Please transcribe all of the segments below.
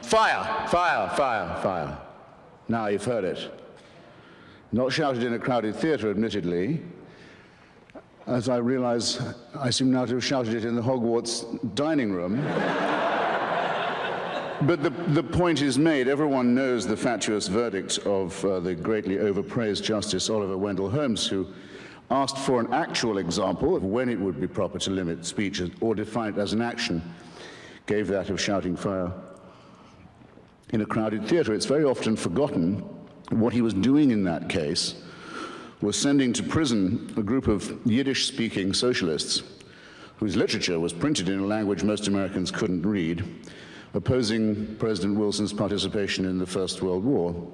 Fire, fire, fire, fire. Now you've heard it. Not shouted in a crowded theatre, admittedly, as I realize I seem now to have shouted it in the Hogwarts dining room. But the point is made. Everyone knows the fatuous verdict of the greatly overpraised Justice Oliver Wendell Holmes, who asked for an actual example of when it would be proper to limit speech or define it as an action, gave that of shouting fire in a crowded theatre. It's very often forgotten what he was doing in that case was sending to prison a group of Yiddish-speaking socialists whose literature was printed in a language most Americans couldn't read, opposing President Wilson's participation in the First World War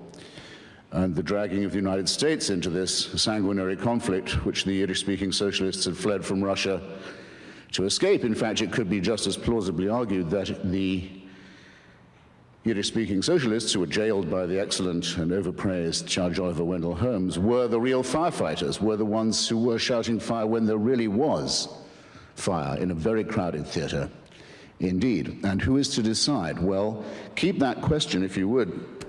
and the dragging of the United States into this sanguinary conflict, which the Yiddish-speaking socialists had fled from Russia to escape. In fact, it could be just as plausibly argued that the Yiddish-speaking socialists, who were jailed by the excellent and overpraised Judge Oliver Wendell Holmes, were the real firefighters, were the ones who were shouting fire when there really was fire in a very crowded theatre indeed. And who is to decide? Well, keep that question, if you would,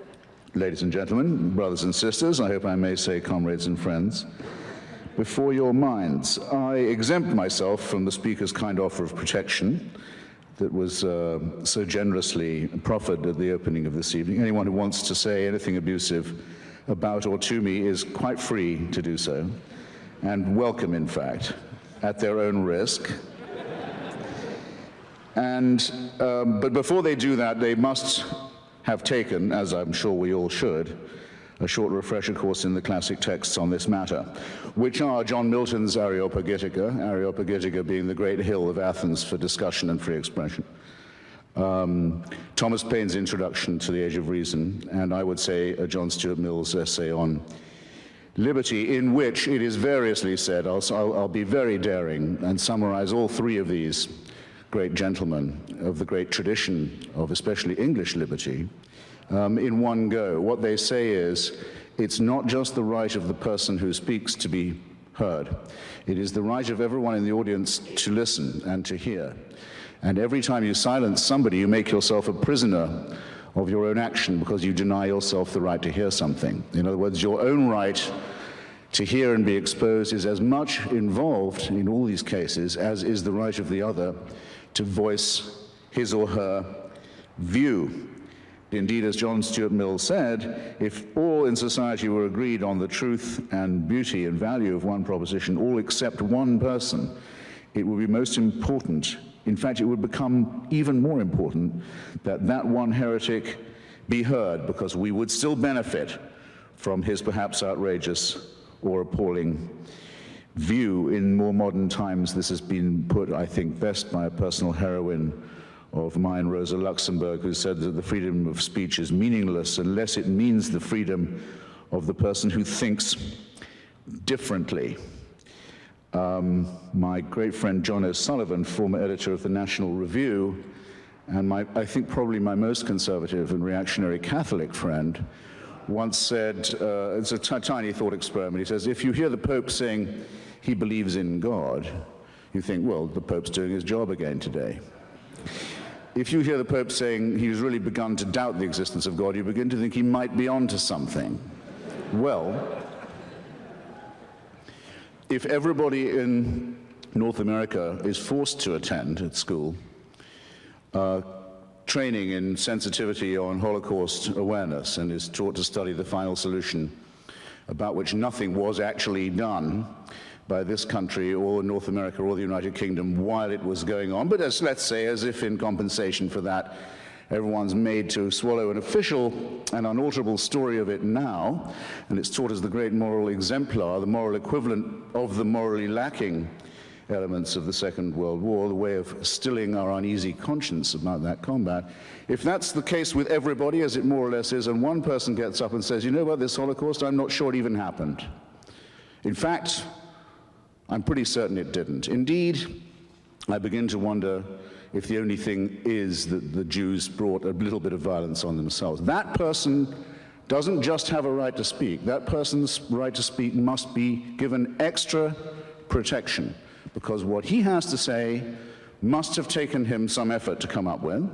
ladies and gentlemen, brothers and sisters, I hope I may say comrades and friends, before your minds. I exempt myself from the Speaker's kind offer of protection that was so generously proffered at the opening of this evening. Anyone who wants to say anything abusive about or to me is quite free to do so, and welcome, in fact, at their own risk. But before they do that, they must have taken, as I'm sure we all should, a short refresher course in the classic texts on this matter, which are John Milton's Areopagitica being the great hill of Athens for discussion and free expression, Thomas Paine's Introduction to the Age of Reason, and I would say John Stuart Mill's essay on liberty, in which it is variously said, I'll be very daring and summarize all three of these great gentlemen of the great tradition of especially English liberty, in one go. What they say is, it's not just the right of the person who speaks to be heard. It is the right of everyone in the audience to listen and to hear. And every time you silence somebody, you make yourself a prisoner of your own action because you deny yourself the right to hear something. In other words, your own right to hear and be exposed is as much involved in all these cases as is the right of the other to voice his or her view. Indeed, as John Stuart Mill said, if all in society were agreed on the truth and beauty and value of one proposition, all except one person, it would be most important, in fact, it would become even more important, that that one heretic be heard, because we would still benefit from his perhaps outrageous or appalling view. In more modern times, this has been put, I think, best by a personal heroine of mine, Rosa Luxemburg, who said that the freedom of speech is meaningless unless it means the freedom of the person who thinks differently. My great friend John O'Sullivan, former editor of the National Review, and I think probably my most conservative and reactionary Catholic friend, once said, it's a tiny thought experiment, he says, if you hear the Pope saying he believes in God, you think, well, the Pope's doing his job again today. If you hear the Pope saying he's really begun to doubt the existence of God, you begin to think he might be onto something. Well, if everybody in North America is forced to attend at school training in sensitivity on Holocaust awareness and is taught to study the final solution about which nothing was actually done by this country or North America or the United Kingdom while it was going on, but let's say as if in compensation for that, everyone's made to swallow an official and unalterable story of it now, and it's taught as the great moral exemplar, the moral equivalent of the morally lacking elements of the Second World War, the way of stilling our uneasy conscience about that combat. If that's the case with everybody, as it more or less is, and one person gets up and says, you know about this Holocaust, I'm not sure it even happened. In fact, I'm pretty certain it didn't. Indeed, I begin to wonder if the only thing is that the Jews brought a little bit of violence on themselves. That person doesn't just have a right to speak. That person's right to speak must be given extra protection, because what he has to say must have taken him some effort to come up with.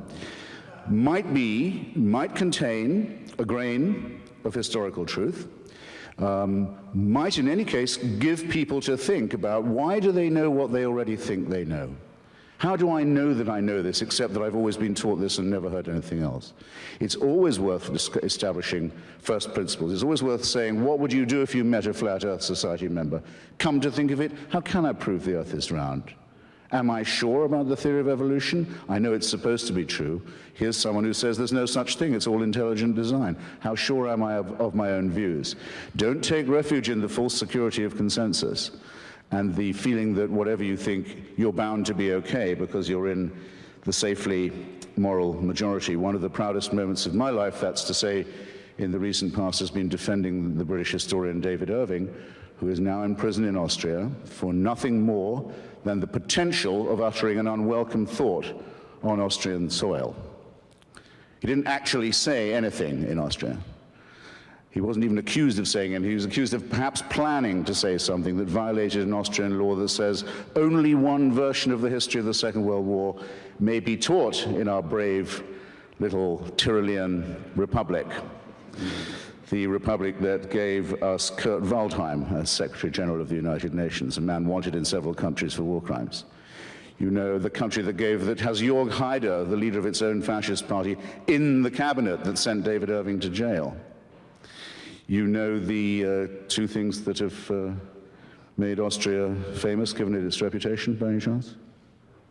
might contain a grain of historical truth, might in any case give people to think about why do they know what they already think they know? How do I know that I know this, except that I've always been taught this and never heard anything else? It's always worth establishing first principles. It's always worth saying, what would you do if you met a Flat Earth Society member? Come to think of it, how can I prove the Earth is round? Am I sure about the theory of evolution? I know it's supposed to be true. Here's someone who says there's no such thing, it's all intelligent design. How sure am I of my own views? Don't take refuge in the false security of consensus and the feeling that whatever you think, you're bound to be okay because you're in the safely moral majority. One of the proudest moments of my life, that's to say, in the recent past, has been defending the British historian David Irving, who is now in prison in Austria for nothing more than the potential of uttering an unwelcome thought on Austrian soil. He didn't actually say anything in Austria. He wasn't even accused of saying it. He was accused of perhaps planning to say something that violated an Austrian law that says only one version of the history of the Second World War may be taught in our brave little Tyrolean republic. The republic that gave us Kurt Waldheim as Secretary General of the United Nations, a man wanted in several countries for war crimes. You know, the country that has Jörg Haider, the leader of its own fascist party, in the cabinet that sent David Irving to jail. You know the two things that have made Austria famous, given it its reputation, by any chance?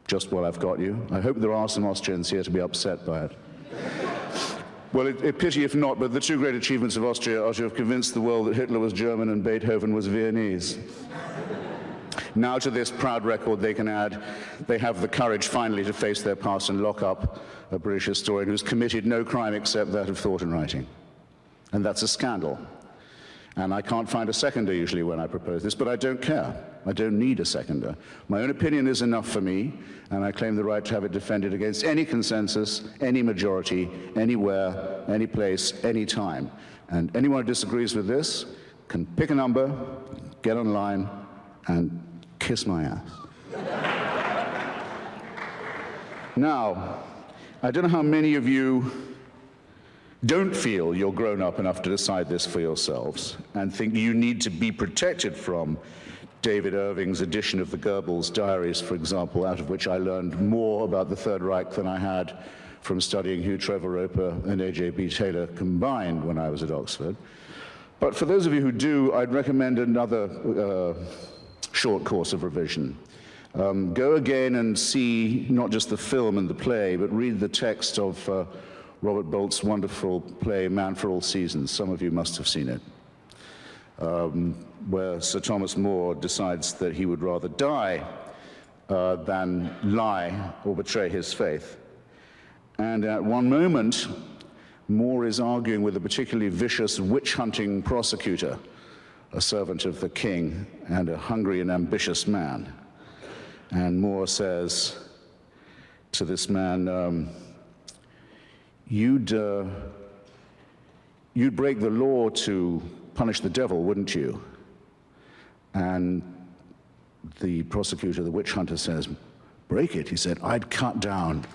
Just while I've got you. I hope there are some Austrians here to be upset by it. Well, a pity if not, but the two great achievements of Austria are to have convinced the world that Hitler was German and Beethoven was Viennese. Now to this proud record they can add, they have the courage finally to face their past and lock up a British historian who's committed no crime except that of thought and writing. And that's a scandal. And I can't find a seconder usually when I propose this, but I don't care. I don't need a seconder. My own opinion is enough for me, and I claim the right to have it defended against any consensus, any majority, anywhere, any place, any time. And anyone who disagrees with this can pick a number, get online, and kiss my ass. Now, I don't know how many of you don't feel you're grown up enough to decide this for yourselves and think you need to be protected from David Irving's edition of the Goebbels diaries, for example, out of which I learned more about the Third Reich than I had from studying Hugh Trevor Roper and A.J.B. Taylor combined when I was at Oxford. But for those of you who do, I'd recommend another short course of revision. Go again and see not just the film and the play, but read the text of Robert Bolt's wonderful play, Man for All Seasons. Some of you must have seen it, where Sir Thomas More decides that he would rather die than lie or betray his faith. And at one moment, More is arguing with a particularly vicious witch-hunting prosecutor, a servant of the king and a hungry and ambitious man. And More says to this man, You'd break the law to punish the devil, wouldn't you? And the prosecutor, the witch hunter, says, break it? He said, I'd cut down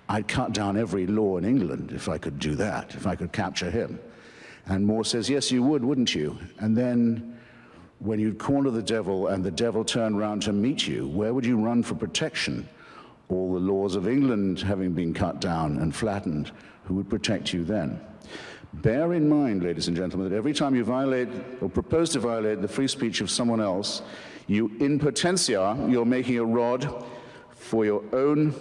every law in England if I could do that, if I could capture him. And More says, yes, you would, wouldn't you? And then when you'd corner the devil and the devil turned round to meet you, where would you run for protection? All the laws of England having been cut down and flattened, who would protect you then? Bear in mind, ladies and gentlemen, that every time you violate or propose to violate the free speech of someone else, you, in potentia, you're making a rod for your own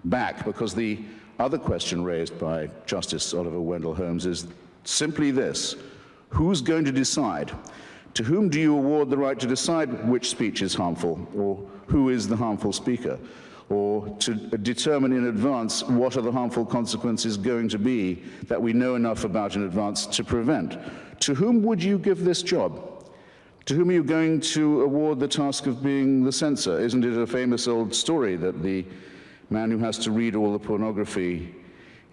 back, because the other question raised by Justice Oliver Wendell Holmes is simply this: who's going to decide? To whom do you award the right to decide which speech is harmful, or who is the harmful speaker? Or to determine in advance what are the harmful consequences going to be that we know enough about in advance to prevent? To whom would you give this job? To whom are you going to award the task of being the censor? Isn't it a famous old story that the man who has to read all the pornography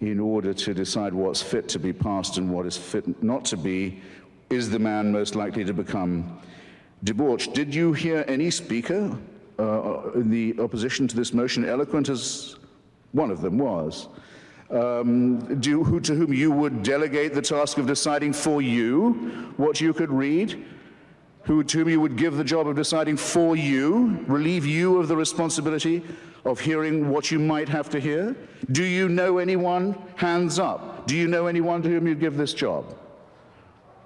in order to decide what's fit to be passed and what is fit not to be is the man most likely to become debauched? Did you hear any speaker in the opposition to this motion, eloquent as one of them was, to whom you would delegate the task of deciding for you what you could read, to whom you would give the job of deciding for you, relieve you of the responsibility of hearing what you might have to hear? Do you know anyone? Hands up. Do you know anyone to whom you'd give this job?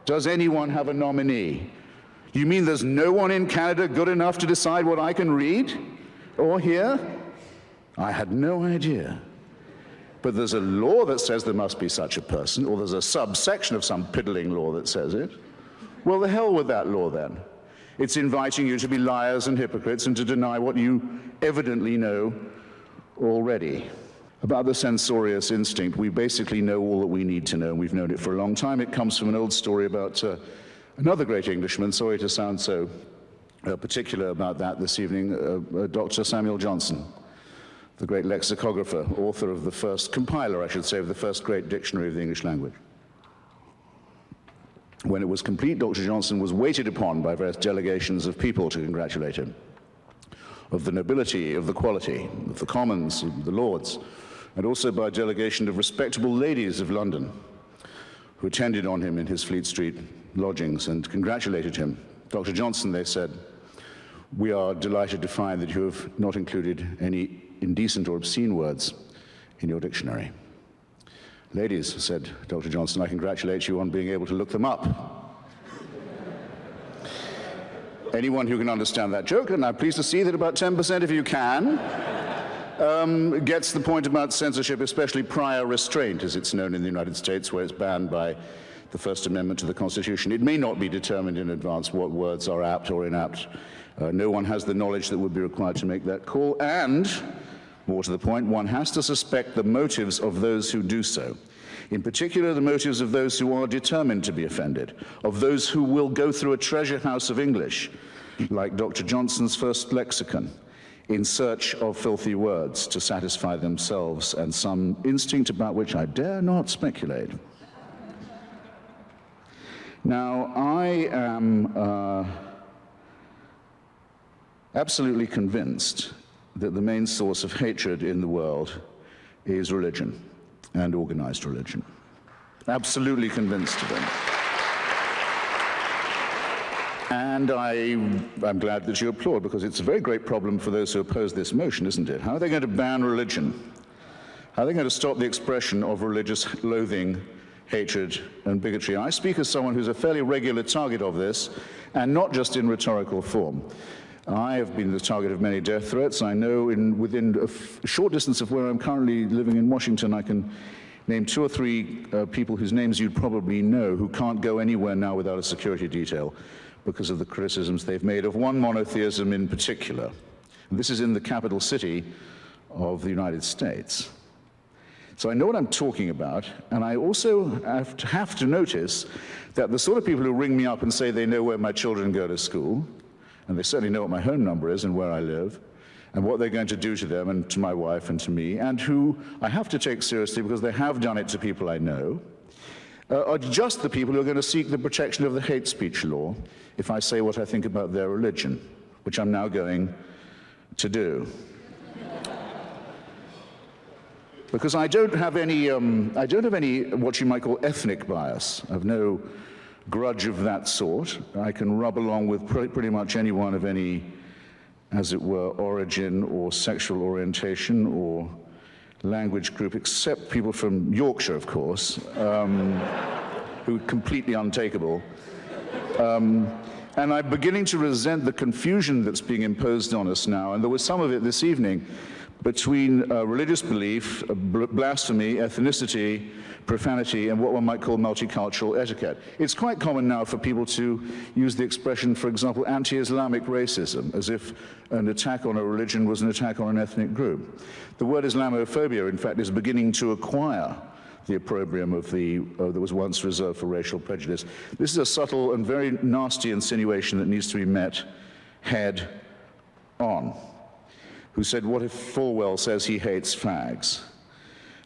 Does anyone have a nominee? You mean there's no one in Canada good enough to decide what I can read or hear? I had no idea. But there's a law that says there must be such a person, or there's a subsection of some piddling law that says it. Well, the hell with that law then. It's inviting you to be liars and hypocrites and to deny what you evidently know already. About the censorious instinct, we basically know all that we need to know, and we've known it for a long time. It comes from an old story about another great Englishman, sorry to sound so particular about that this evening, Dr. Samuel Johnson, the great lexicographer, author of the first, compiler, I should say, of the first great dictionary of the English language. When it was complete, Dr. Johnson was waited upon by various delegations of people to congratulate him, of the nobility, of the quality, of the commons, of the lords, and also by a delegation of respectable ladies of London who attended on him in his Fleet Street lodgings and congratulated him. Dr. Johnson, they said, we are delighted to find that you have not included any indecent or obscene words in your dictionary. Ladies, said Dr. Johnson, I congratulate you on being able to look them up. Anyone who can understand that joke, and I'm pleased to see that about 10% of you can, gets the point about censorship, especially prior restraint, as it's known in the United States, where it's banned by the First Amendment to the Constitution. It may not be determined in advance what words are apt or inapt. No one has the knowledge that would be required to make that call, and, more to the point, one has to suspect the motives of those who do so. In particular, the motives of those who are determined to be offended, of those who will go through a treasure house of English, like Dr. Johnson's first lexicon, in search of filthy words to satisfy themselves and some instinct about which I dare not speculate. Now, I am absolutely convinced that the main source of hatred in the world is religion and organized religion. Absolutely convinced of it. And I'm glad that you applaud, because it's a very great problem for those who oppose this motion, isn't it? How are they going to ban religion? How are they going to stop the expression of religious loathing, hatred, and bigotry? I speak as someone who's a fairly regular target of this, and not just in rhetorical form. I have been the target of many death threats. I know within a short distance of where I'm currently living in Washington, I can name 2 or 3 people whose names you'd probably know who can't go anywhere now without a security detail because of the criticisms they've made of one monotheism in particular. And this is in the capital city of the United States. So I know what I'm talking about, and I also have to notice that the sort of people who ring me up and say they know where my children go to school, and they certainly know what my home number is and where I live, and what they're going to do to them and to my wife and to me, and who I have to take seriously because they have done it to people I know, are just the people who are going to seek the protection of the hate speech law if I say what I think about their religion, which I'm now going to do. Because I don't have any what you might call ethnic bias. I have no grudge of that sort. I can rub along with pretty much anyone of any, as it were, origin or sexual orientation or language group, except people from Yorkshire, of course, who are completely untakeable. And I'm beginning to resent the confusion that's being imposed on us now, and there was some of it this evening, between religious belief, blasphemy, ethnicity, profanity, and what one might call multicultural etiquette. It's quite common now for people to use the expression, for example, anti-Islamic racism, as if an attack on a religion was an attack on an ethnic group. The word Islamophobia, in fact, is beginning to acquire the opprobrium of that was once reserved for racial prejudice. This is a subtle and very nasty insinuation that needs to be met head on. Who said, what if Falwell says he hates fags?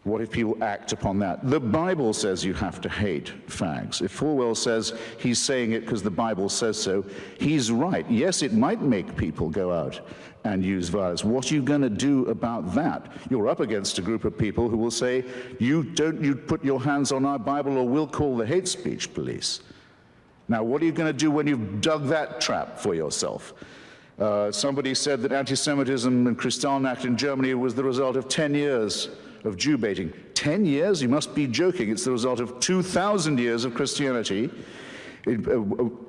What if people act upon that? The Bible says you have to hate fags. If Falwell says he's saying it because the Bible says so, he's right. Yes, it might make people go out and use violence. What are you going to do about that? You're up against a group of people who will say, you put your hands on our Bible or we'll call the hate speech police. Now, what are you going to do when you've dug that trap for yourself? Somebody said that anti-Semitism and Kristallnacht in Germany was the result of 10 years of Jew baiting. 10 years? You must be joking. It's the result of 2,000 years of Christianity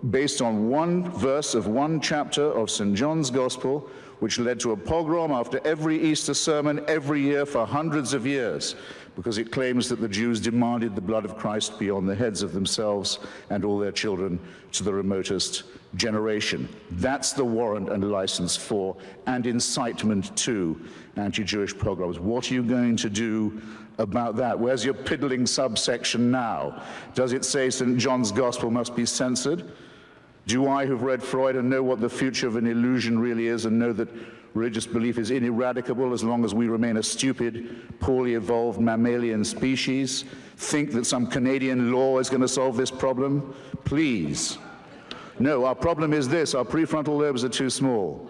based on one verse of one chapter of St. John's Gospel, which led to a pogrom after every Easter sermon every year for hundreds of years, because it claims that the Jews demanded the blood of Christ be on the heads of themselves and all their children to the remotest generation. That's the warrant and license for and incitement to anti-Jewish pogroms. What are you going to do about that? Where's your piddling subsection now? Does it say St. John's Gospel must be censored? Do I, who've read Freud and know what the future of an illusion really is and know that religious belief is ineradicable as long as we remain a stupid, poorly evolved mammalian species, think that some Canadian law is going to solve this problem? Please. No, our problem is this: our prefrontal lobes are too small,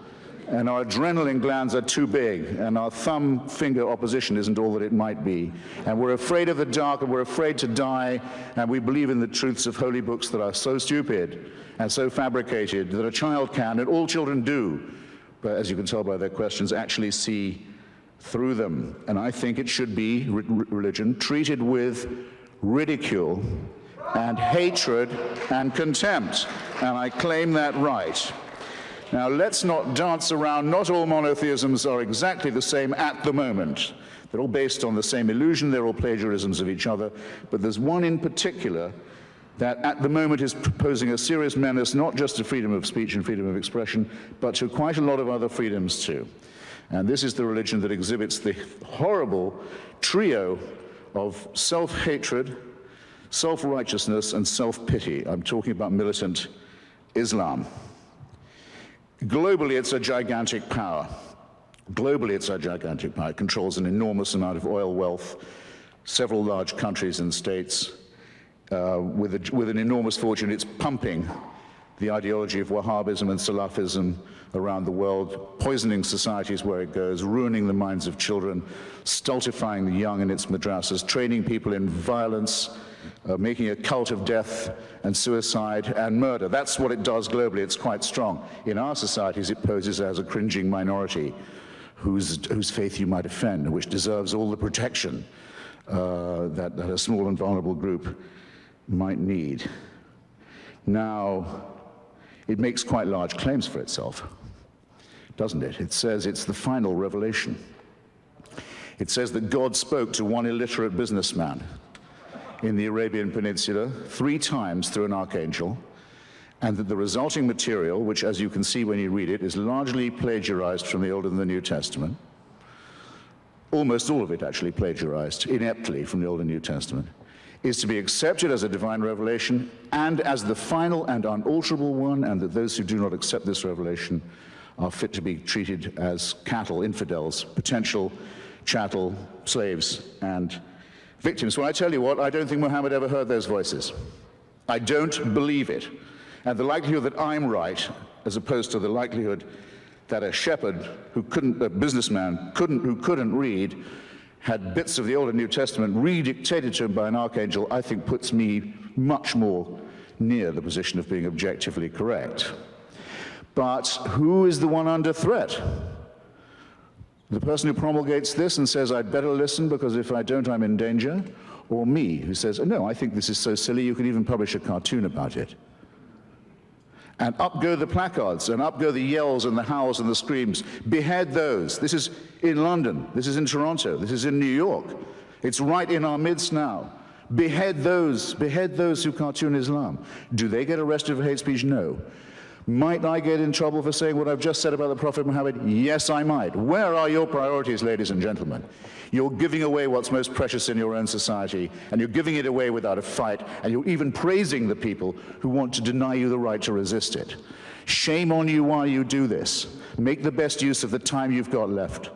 and our adrenaline glands are too big, and our thumb finger opposition isn't all that it might be. And we're afraid of the dark, and we're afraid to die, and we believe in the truths of holy books that are so stupid and so fabricated that a child can, and all children do, but as you can tell by their questions, actually see through them. And I think it should be, religion, treated with ridicule and hatred and contempt. And I claim that right. Now, let's not dance around. Not all monotheisms are exactly the same at the moment. They're all based on the same illusion. They're all plagiarisms of each other. But there's one in particular that at the moment is posing a serious menace, not just to freedom of speech and freedom of expression, but to quite a lot of other freedoms too. And this is the religion that exhibits the horrible trio of self-hatred, self-righteousness, and self-pity. I'm talking about militant Islam. Globally, it's a gigantic power. Globally, it's a gigantic power. It controls an enormous amount of oil wealth, several large countries and states. With an enormous fortune, it's pumping the ideology of Wahhabism and Salafism around the world, poisoning societies where it goes, ruining the minds of children, stultifying the young in its madrasas, training people in violence, making a cult of death and suicide and murder. That's what it does globally. It's quite strong. In our societies, it poses as a cringing minority whose faith you might offend, which deserves all the protection that a small and vulnerable group might need. Now, it makes quite large claims for itself, doesn't it? It says it's the final revelation. It says that God spoke to one illiterate businessman in the Arabian Peninsula 3 times through an archangel, and that the resulting material, which, as you can see when you read it, is largely plagiarized from the Old and the New Testament, almost all of it actually plagiarized ineptly from the Old and New Testament, is to be accepted as a divine revelation and as the final and unalterable one, and that those who do not accept this revelation are fit to be treated as cattle, infidels, potential chattel, slaves, and victims. Well, I tell you what, I don't think Muhammad ever heard those voices. I don't believe it. And the likelihood that I'm right, as opposed to the likelihood that a shepherd a businessman who couldn't read, had bits of the Old and New Testament redictated to him by an archangel, I think puts me much more near the position of being objectively correct. But who is the one under threat? The person who promulgates this and says, I'd better listen because if I don't, I'm in danger? Or me, who says, no, I think this is so silly, you could even publish a cartoon about it. And up go the placards, and up go the yells and the howls and the screams. Behead those. This is in London. This is in Toronto. This is in New York. It's right in our midst now. Behead those who cartoon Islam. Do they get arrested for hate speech? No. Might I get in trouble for saying what I've just said about the Prophet Muhammad? Yes, I might. Where are your priorities, ladies and gentlemen? You're giving away what's most precious in your own society, and you're giving it away without a fight, and you're even praising the people who want to deny you the right to resist it. Shame on you while you do this. Make the best use of the time you've got left.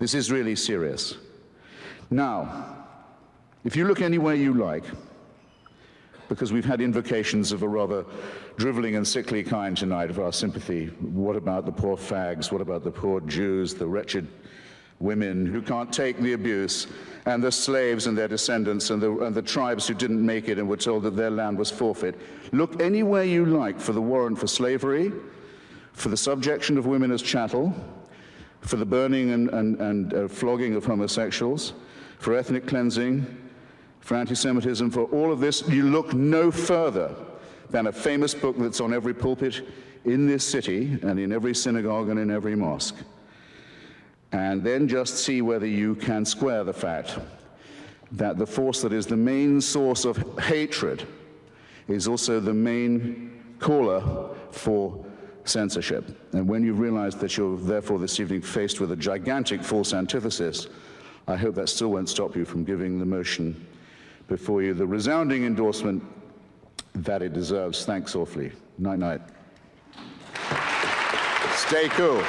This is really serious. Now, if you look anywhere you like, because we've had invocations of a rather driveling and sickly kind tonight of our sympathy. What about the poor fags? What about the poor Jews, the wretched women who can't take the abuse, and the slaves and their descendants, and the tribes who didn't make it and were told that their land was forfeit? Look anywhere you like for the warrant for slavery, for the subjection of women as chattel, for the burning and flogging of homosexuals, for ethnic cleansing, for anti-Semitism, for all of this. You look no further than a famous book that's on every pulpit in this city and in every synagogue and in every mosque. And then just see whether you can square the fact that the force that is the main source of hatred is also the main caller for censorship. And when you've realized that you're therefore this evening faced with a gigantic false antithesis, I hope that still won't stop you from giving the motion before you the resounding endorsement that it deserves. Thanks awfully. Night-night. Stay cool.